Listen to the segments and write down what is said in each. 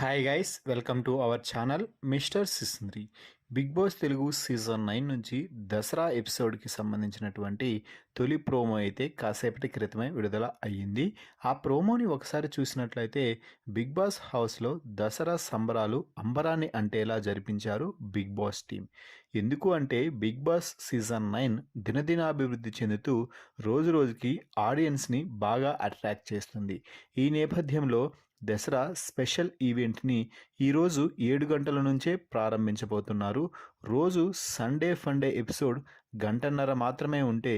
Hi guys, welcome to our channel mister Sisindri. Bigg Boss Telugu season 9 నుంచి దసరా ఎపిసోడ్కి సంబంధించినటువంటి తొలి promo అయితే కాసేపటి క్రితమే విడుదల అయ్యింది. ఆ ప్రోమోని ఒకసారి చూసినట్లయితే బిగ్ బాస్ హౌస్లో దసరా సంబరాలు అంబరాన్ని అంటేలా జరిపించారు బిగ్ బాస్ టీం. ఎందుకు అంటే బిగ్ బాస్ సీజన్ 9 దినదినాభివృద్ధి చెందుతూ రోజు రోజుకి ఆడియన్స్ని బాగా అట్రాక్ట్ చేస్తుంది. ఈ నేపథ్యంలో దసరా స్పెషల్ ఈవెంట్ని ఈరోజు 7 గంటల నుంచే ప్రారంభించబోతున్నారు. రోజు సండే ఫండే ఎపిసోడ్ గంటన్నర మాత్రమే ఉంటే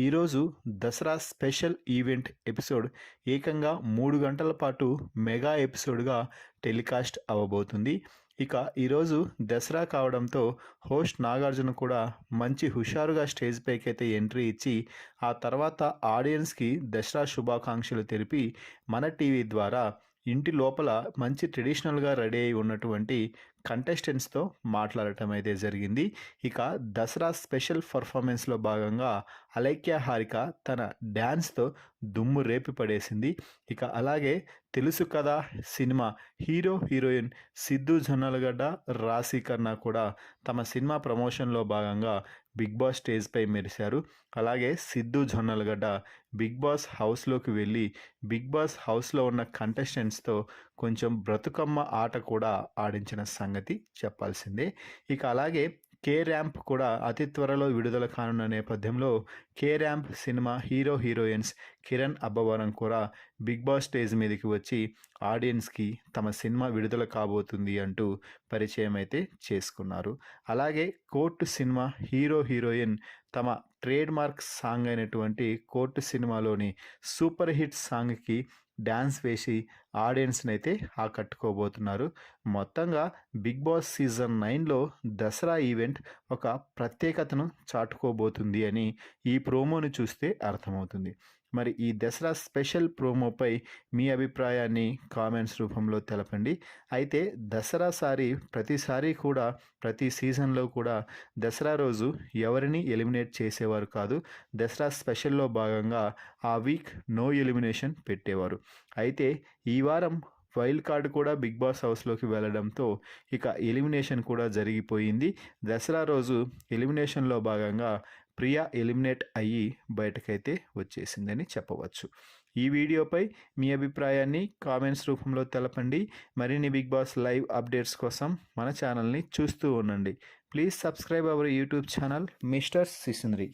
ఈరోజు దసరా స్పెషల్ ఈవెంట్ ఎపిసోడ్ ఏకంగా 3 గంటల పాటు మెగా ఎపిసోడ్గా టెలికాస్ట్ అవ్వబోతుంది. ఇక ఈరోజు దసరా కావడంతో హోస్ట్ నాగార్జున కూడా మంచి హుషారుగా స్టేజ్ పైకి అయితే ఎంట్రీ ఇచ్చి ఆ తర్వాత ఆడియన్స్కి దసరా శుభాకాంక్షలు తెలిపి మన టీవీ ద్వారా ఇంటి లోపల మంచి ట్రెడిషనల్గా రెడీ అయి ఉన్నటువంటి కంటెస్టెంట్స్తో మాట్లాడటం అయితే జరిగింది. ఇక దసరా స్పెషల్ పర్ఫార్మెన్స్లో భాగంగా అలైక్య హారిక తన డ్యాన్స్తో దుమ్ము రేపి పడేసింది. ఇక అలాగే తెలుసు కదా cinema hero heroine Siddhu Jonnalagadda, రాశి ఖన్నా కూడా తమ సినిమా ప్రమోషన్లో భాగంగా బిగ్ బాస్ స్టేజ్పై మెరిశారు. అలాగే సిద్ధు జొన్నలగడ్డ బిగ్ బాస్ హౌస్లోకి వెళ్ళి బిగ్ బాస్ హౌస్లో ఉన్న కంటెస్టెంట్స్తో కొంచెం బ్రతుకమ్మ ఆట కూడా ఆడించిన సంగతి చెప్పాల్సిందే. ఇక అలాగే కే ర్యాంప్ కూడా అతి త్వరలో విడుదల కానున్న నేపథ్యంలో K ramp cinema hero heroines Kiran Abbavaram కూడా బిగ్ బాస్ స్టేజ్ మీదకి వచ్చి ఆడియన్స్కి తమ సినిమా విడుదల కాబోతుంది అంటూ పరిచయం అయితే చేసుకున్నారు. అలాగే కోర్టు సినిమా హీరో హీరోయిన్ తమ ట్రేడ్ మార్క్ సాంగ్ అయినటువంటి కోర్టు సినిమాలోని సూపర్ హిట్ సాంగ్కి డ్యాన్స్ వేసి ఆడియన్స్ని అయితే ఆకట్టుకోబోతున్నారు. మొత్తంగా బిగ్ బాస్ సీజన్ 9లో దసరా ఈవెంట్ ఒక ప్రత్యేకతను చాటుకోబోతుంది అని ఈ ప్రోమోను చూస్తే అర్థమవుతుంది. మరి ఈ దసరా స్పెషల్ ప్రోమోపై మీ అభిప్రాయాన్ని కామెంట్స్ రూపంలో తెలపండి. అయితే దసరా ప్రతిసారి కూడా ప్రతి సీజన్లో కూడా దసరా రోజు ఎవరిని ఎలిమినేట్ చేసేవారు కాదు. దసరా స్పెషల్లో భాగంగా ఆ వీక్ నో ఎలిమినేషన్ పెట్టేవారు. అయితే ఈ వారం వైల్డ్ కార్డ్ కూడా బిగ్ బాస్ హౌస్లోకి వెళ్ళడంతో ఇక ఎలిమినేషన్ కూడా జరిగిపోయింది. దసరా రోజు ఎలిమినేషన్లో భాగంగా ప్రియా ఎలిమినేట్ అయ్యి బయటకైతే వచ్చేసిందని చెప్పవచ్చు. ఈ వీడియోపై మీ అభిప్రాయాన్ని కామెంట్స్ రూపంలో తెలపండి. మరిన్ని బిగ్ బాస్ లైవ్ అప్డేట్స్ కోసం మన ఛానల్ని చూస్తూ ఉండండి. Please subscribe our YouTube channel mister సిసింద్రి.